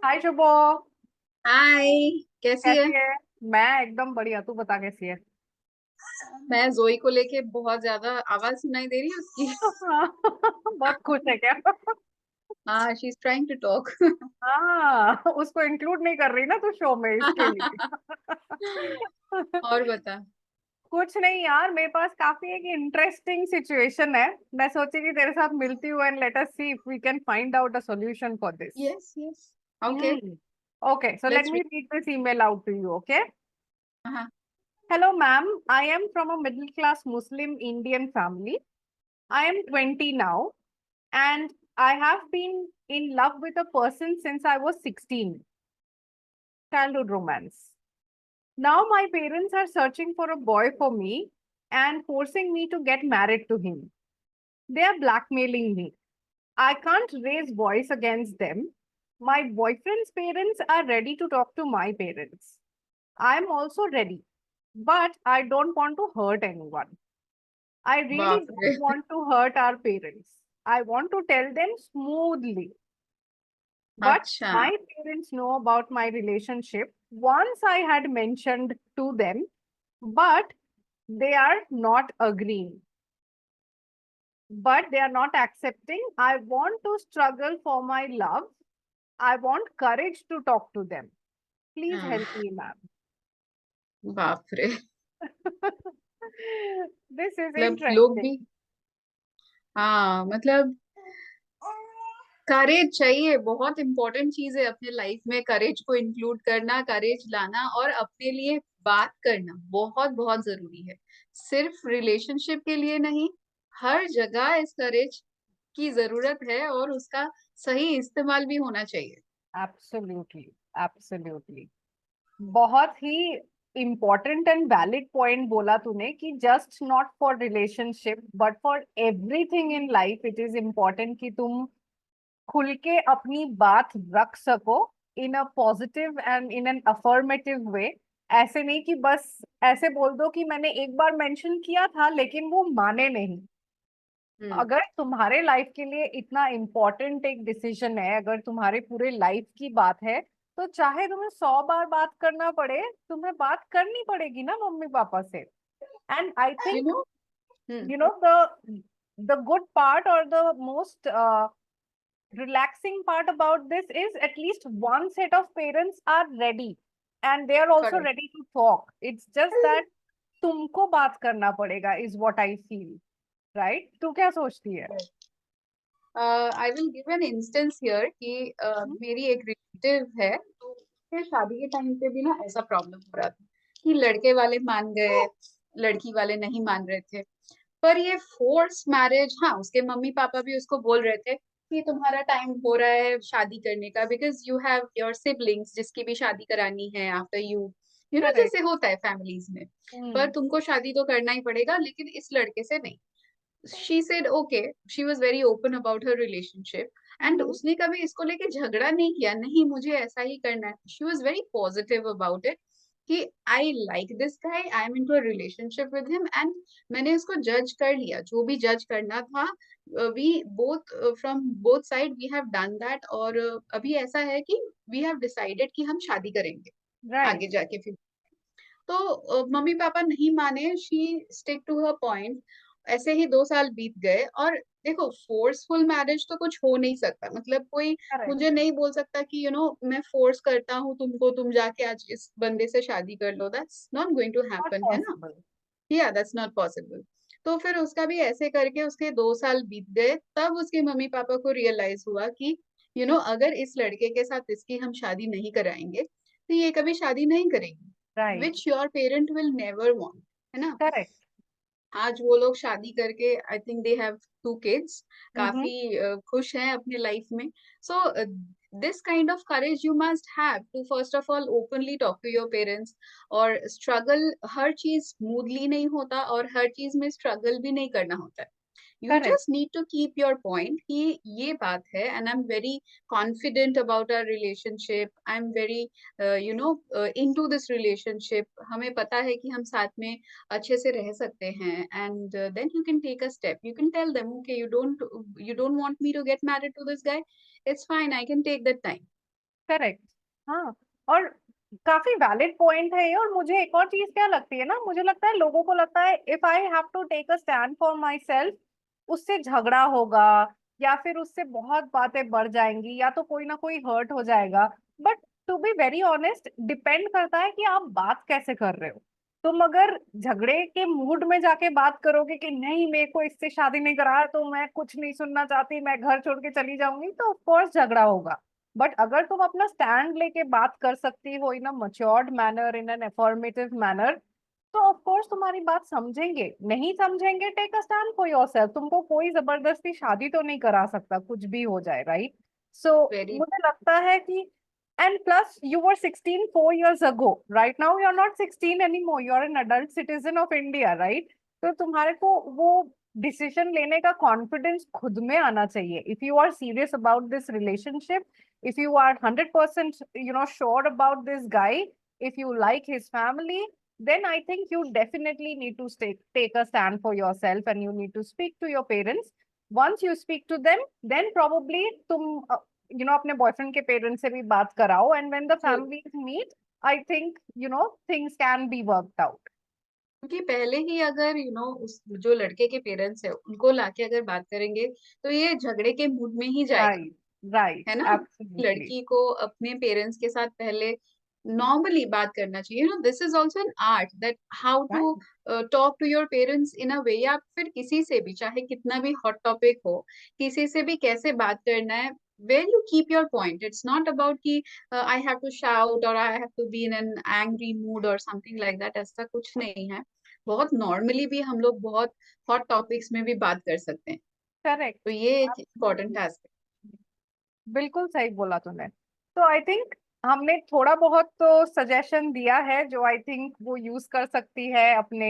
हाय शुभो। हाय। कैसी है? कैसी है? मैं एकदम बढ़िया, तू बता कैसी है? मैं जोई को लेके बहुत ज्यादा आवाज सुनाई दे रही है उसकी। हाँ, बहुत खुश है क्या? हाँ, she is trying to talk. हाँ, उसको इंक्लूड नहीं कर रही ना तू शो में, इसके लिए। और बता। कुछ नहीं यार, मेरे पास काफी एक इंटरेस्टिंग सिचुएशन है। मैं सोची कि तेरे साथ मिलती हूँ and let us see if we can find out a solution for this. Yes yes. Okay. Hmm. Okay, so let let's me read. Read this email out to you, okay? हाँ। Hello, ma'am. I am from a middle class Muslim Indian family. I am 20 now, and I have been in love with a person since I was 16. Childhood romance. Now my parents are searching for a boy for me and forcing me to get married to him. They are blackmailing me. I can't raise voice against them. My boyfriend's parents are ready to talk to my parents. I am also ready, but I don't want to hurt anyone. I really बाप रे। don't want to hurt our parents. I want to tell them smoothly. But अच्छा। my parents know about my relationship. Once I had mentioned to them, but they are not agreeing. But they are not accepting. I want to struggle for my love. I want courage to talk to them. Please help me, ma'am. बाप रे। This is मतलब लोग interesting. भी। हाँ मतलब करेज चाहिए, बहुत important चीज है अपने लाइफ में। करेज को इंक्लूड करना, करेज लाना और अपने लिए बात करना बहुत बहुत जरूरी है। सिर्फ रिलेशनशिप के लिए नहीं, हर जगह इस करेज की जरूरत है और उसका सही इस्तेमाल भी होना चाहिए। Absolutely. Absolutely. बहुत ही इम्पोर्टेंट एंड वैलिड पॉइंट बोला तूने कि just not for relationship but for everything in life it is important कि तुम खुल के अपनी बात रख सको in a positive and in an affirmative way. ऐसे नहीं कि बस ऐसे बोल दो कि मैंने एक बार मेंशन किया था लेकिन वो माने नहीं। हम्म। अगर तुम्हारे लाइफ के लिए इतना इम्पोर्टेंट एक डिसीजन है, अगर तुम्हारे पूरे लाइफ की बात है, तो चाहे तुम्हें 100 बार बात करना पड़े, तुम्हें बात करनी पड़ेगी ना मम्मी पापा से। And I you think no. Hmm. you know the good part or the most relaxing part about this is at least one set of parents are ready and they are also correct. ready to talk. It's just that तुमको बात करना पड़ेगा is what I feel. Right? तू क्या सोचती है? I will give an instance here कि मेरी एक रिलेटिव है, तो उसके शादी के टाइम पे भी ना ऐसा प्रॉब्लम हो रहा था कि लड़के वाले मान गए, लड़की वाले नहीं मान रहे थे। पर ये फोर्स मैरिज, हाँ, उसके मम्मी पापा भी उसको बोल रहे थे कि तुम्हारा टाइम हो रहा है शादी करने का, because you have your siblings जिसकी भी शादी करानी है after you, you know, Correct. जैसे होता है फैमिलीज में। पर Hmm. तुमको शादी तो करना ही पड़ेगा, लेकिन इस लड़के से नहीं। She said okay, she was very open about her relationship. And Mm-hmm. उसने कभी इसको लेके झगड़ा नहीं किया, नहीं मुझे ऐसा ही करना है। She was very positive about it कि I like this guy, I am into a relationship with him. And मैंने उसको जज कर लिया, जो भी जज करना था। We both from both side we have done that. और अभी ऐसा है कि वी हैव डिसाइडेड कि हम शादी करेंगे Right. आगे जाके फिर। तो मम्मी पापा नहीं माने, she stick to her point. ऐसे ही 2 साल बीत गए। और देखो, फोर्सफुल मैरिज तो कुछ हो नहीं सकता। मतलब कोई Correct. मुझे नहीं बोल सकता कि मैं फोर्स करता हूँ तुमको, तुम जाके आज इस बंदे से शादी कर लो। That's not going to Not happen, है ना? possible. या दैट्स नॉट पॉसिबल। तो फिर उसका भी ऐसे करके उसके 2 साल बीत गए, तब उसके मम्मी पापा को रियलाइज हुआ कि अगर इस लड़के के साथ इसकी हम शादी नहीं कराएंगे तो ये कभी शादी नहीं करेगी, Right. Which your parent will never want, है ना? Correct. आज वो लोग शादी करके I think they have 2 kids, Mm-hmm. काफी खुश हैं अपने लाइफ में। So this kind of courage you must have to first of all openly talk to your parents. और स्ट्रगल, हर चीज स्मूथली नहीं होता और हर चीज में स्ट्रगल भी नहीं करना होता है। You Correct. just need to keep your point कि ये बात है, and I'm very confident about our relationship. I'm very into this relationship. हमें पता है कि हम साथ में अच्छे से रह सकते हैं। And then you can take a step. You can tell them, okay, you don't want me to get married to this guy. It's fine. I can take that time. Correct. हाँ, और काफी वैलिड पॉइंट है ये। और मुझे एक और चीज क्या लगती है ना, मुझे लगता है लोगों को लगता है if I have to take a stand for my self, उससे झगड़ा होगा या फिर उससे बहुत बातें बढ़ जाएंगी या तो कोई ना कोई हर्ट हो जाएगा। But to be very honest, depend करता है कि आप बात कैसे कर रहे हो। तुम अगर झगड़े के मूड में जाके बात करोगे कि नहीं मेरे को इससे शादी नहीं करा तो मैं कुछ नहीं सुनना चाहती, मैं घर छोड़ के चली जाऊंगी, तो ऑफ कोर्स झगड़ा होगा। बट अगर तुम अपना स्टैंड लेके बात कर सकती हो in a matured manner, in an affirmative manner, तो ऑफ कोर्स तुम्हारी बात समझेंगे। नहीं समझेंगे, take a stand for yourself. तुमको कोई जबरदस्ती शादी तो नहीं करा सकता, कुछ भी हो जाए, राइट? सो वेरी मुझे लगता है कि, and plus you were 16 4 years ago, right now you are not 16 anymore, you are an adult citizen of India, right? तो तुम्हारे को वो डिसीजन लेने का कॉन्फिडेंस खुद में आना चाहिए। If you are serious about this relationship, if you are 100% sure about this guy, if you like his family, then I think you definitely need to take a stand for yourself and you need to speak to your parents. Once you speak to them, then probably तुम अपने boyfriend के parents से भी बात कराओ, and when the true. families meet, I think things can be worked out. क्योंकि पहले ही अगर उस जो लड़के के पेरेंट्स है उनको लाके अगर बात करेंगे तो ये झगड़े के मूड में ही जाएगा, Right, right, है ना। absolutely. लड़की को अपने पेरेंट्स के साथ पहले नॉर्मली बात करना चाहिए। This is also an art that how Right, to talk to your parents in a way, या फिर किसी से भी चाहे कितना भी हॉट टॉपिक हो, किसी से भी कैसे बात करना है। Where you keep your point, it's not about कि आई हैव टू शाउट और I have to be in an angry mood और समथिंग लाइक दैट, ऐसा कुछ नहीं है। बहुत नॉर्मली भी हम लोग बहुत हॉट टॉपिक्स में भी बात कर सकते हैं। correct. तो ये एक इम्पोर्टेंट Absolutely. एस्पेक्ट। बिल्कुल सही बोला तूने। तो आई थिंक हमने थोड़ा बहुत तो सजेशन दिया है जो आई थिंक वो यूज कर सकती है अपने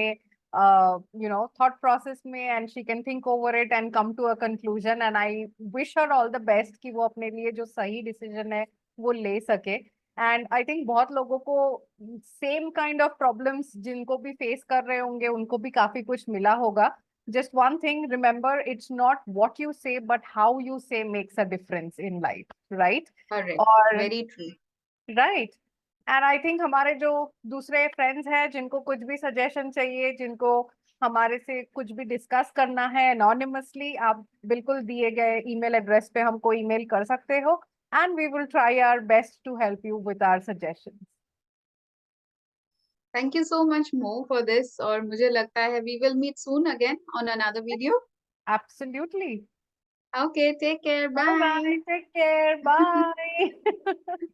थॉट प्रोसेस में, and she can think over it and come to a conclusion. And I wish her all the best कि वो अपने लिए जो सही डिसीजन है वो ले सके। एंड आई थिंक बहुत लोगों को सेम काइंड ऑफ प्रॉब्लम्स जिनको भी फेस कर रहे होंगे उनको भी काफी कुछ मिला होगा। Just one thing, remember, it's not what you say, but how you say makes a difference in life, right? Correct, और very true. right, and I think हमारे जो दूसरे फ्रेंड्स हैं जिनको कुछ भी सजेशन चाहिए, जिनको हमारे से कुछ भी डिस्कस करना है anonymously, आप बिल्कुल दिए गए ईमेल एड्रेस पे हमको ईमेल कर सकते हो, and we will try our best to help you with our suggestions. Thank you so much Mo for this, और मुझे लगता है we will meet soon again on another video. Absolutely. Okay, take care, Bye bye. bye. Take care. Bye.